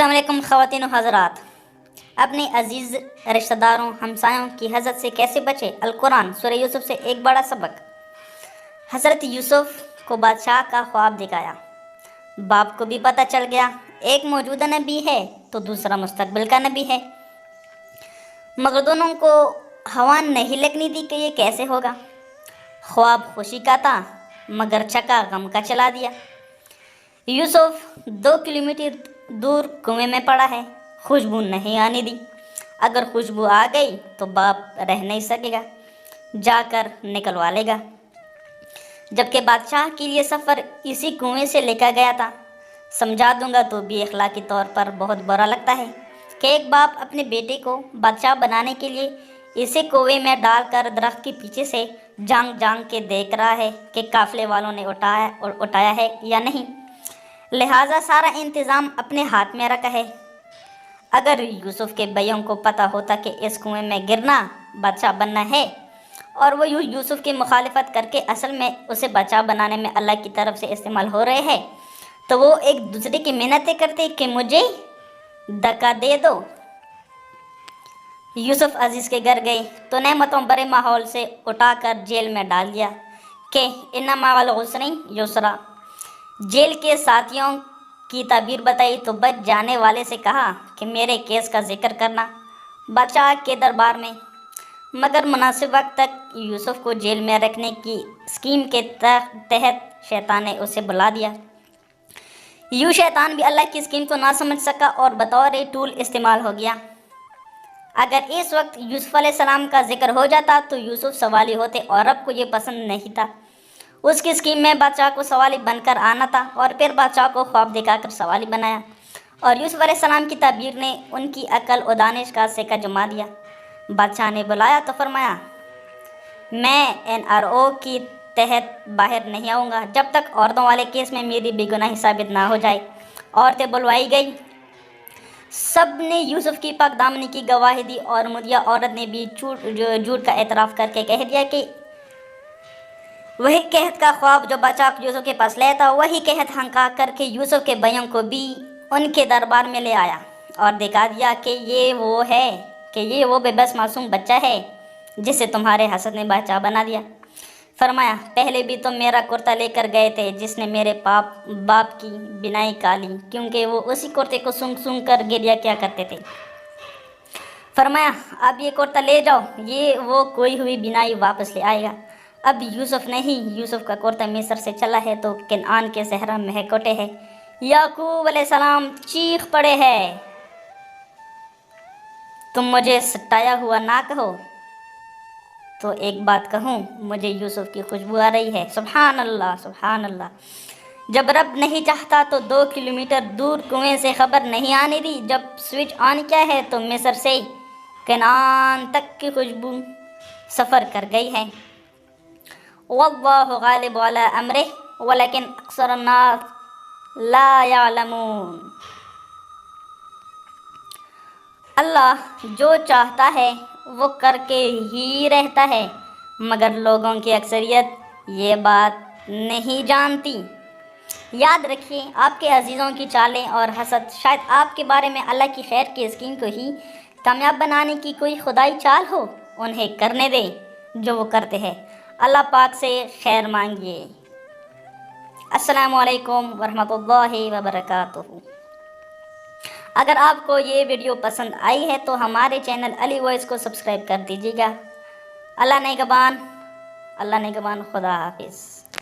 अस्सलाम वालेकुम ख़वातीन व हज़रात। अपने अजीज़ रिश्तेदारों हमसायों की हज़रत से कैसे बचे। अल-कुरान सूरह यूसुफ से एक बड़ा सबक। हज़रत यूसुफ को बादशाह का ख्वाब दिखाया। बाप को भी पता चल गया एक मौजूदा नबी है तो दूसरा मुस्तकबिल का नबी है, मगर दोनों को हवा नहीं लगनी दी कि ये कैसे होगा। ख्वाब खुशी का था मगर चका गम का चला दिया। यूसुफ 2 किलोमीटर दूर कुएं में पड़ा है, खुशबू नहीं आने दी। अगर खुशबू आ गई तो बाप रह नहीं सकेगा, जाकर निकलवा लेगा। जबकि बादशाह के लिए सफ़र इसी कुएं से लेकर गया था। समझा दूंगा तो भी अखलाकी तौर पर बहुत बुरा लगता है कि एक बाप अपने बेटे को बादशाह बनाने के लिए इसे कुएं में डालकर दरख्त के पीछे से जांग जांग के देख रहा है कि काफ़िले वालों ने उठाया है या नहीं। लिहाजा सारा इंतज़ाम अपने हाथ में रखा है। अगर यूसुफ के भैयों को पता होता कि इस कुएं में गिरना बादशाह बनना है और वो यूसुफ की मुखालिफत करके असल में उसे बादशाह बनाने में अल्लाह की तरफ से इस्तेमाल हो रहे हैं, तो वो एक दूसरे की मिन्नतें करते कि मुझे धक्का दे दो। यूसुफ अजीज़ के घर गए तो नेमतों बड़े माहौल से उठाकर जेल में डाल दिया कि इन्ना मावल उसरी युसरा। जेल के साथियों की ताबीर बताई तो बच जाने वाले से कहा कि मेरे केस का जिक्र करना बादशाह के दरबार में, मगर मुनासिब वक्त तक यूसुफ को जेल में रखने की स्कीम के तहत शैतान ने उसे बुला दिया। यूँ शैतान भी अल्लाह की स्कीम को ना समझ सका और बतौर टूल इस्तेमाल हो गया। अगर इस वक्त यूसुफ अलैहिस्सलाम का जिक्र हो जाता तो यूसुफ सवाली होते और रब को ये पसंद नहीं था। उसकी स्कीम में बादशाह को सवाली बनकर आना था और फिर बादशाह को ख्वाब दिखाकर सवाली बनाया और यूसुफ अलैहिस्सलाम की ताबीर ने उनकी अकल और दानिश का सिक्का जमा दिया। बादशाह ने बुलाया तो फरमाया, मैं NRO की तहत बाहर नहीं आऊँगा जब तक औरतों वाले केस में मेरी बेगुनाही साबित ना हो जाए। औरतें बुलवाई गई, सब ने यूसुफ की पाक दामनी की गवाही दी और मुदिया औरत ने भी झूठ का एतराफ़ करके कह दिया कि वही कहत का ख्वाब जो बादशाह यूसुफ के पास ले था, वही कहत हंका करके यूसुफ के भैयों को भी उनके दरबार में ले आया और दिखा दिया कि ये वो बेबस मासूम बच्चा है जिसे तुम्हारे हसद ने बादशाह बना दिया। फरमाया, पहले भी तुम मेरा कुर्ता लेकर गए थे जिसने मेरे बाप की बिनाई काली, क्योंकि वो उसी कुर्ते को सूंघ सूंघ कर गिरिया क्या करते थे। फरमाया, अब ये कुर्ता ले जाओ, ये वो कोई हुई बिनाई वापस ले आएगा। अब यूसुफ नहीं, यूसुफ का कुर्ता मिस्र से चला है तो कनान के सहरा में कोटे है। याकूब अलैहिस्सलाम चीख पड़े हैं, तुम मुझे सताया हुआ ना कहो तो एक बात कहूँ, मुझे यूसुफ की खुशबू आ रही है। सुभान अल्लाह, सुभान अल्लाह। जब रब नहीं चाहता तो 2 किलोमीटर दूर कुएं से खबर नहीं आने दी। जब स्विच ऑन किया है तो मिस्र से कनान तक की खुशबू सफ़र कर गई है। वल्लाहु गालिब अला अम्रिह वलकिन अक्सरुन्नास ला यअलमून। अल्लाह जो चाहता है वो करके ही रहता है, मगर लोगों की अक्सरियत ये बात नहीं जानती। याद रखिए, आपके अजीज़ों की चालें और हसद शायद आपके बारे में अल्लाह की खैर की स्कीम को ही कामयाब बनाने की कोई खुदाई चाल हो। उन्हें करने दें जो वो करते हैं। अल्लाह पाक से खैर मांगिए। अस्सलामु अलैकुम वरहमतुल्लाहि वबरकातुहू। अगर आपको ये वीडियो पसंद आई है तो हमारे चैनल अली वॉइस को सब्सक्राइब कर दीजिएगा। अल्लाह निगहबान, खुदा हाफिज़।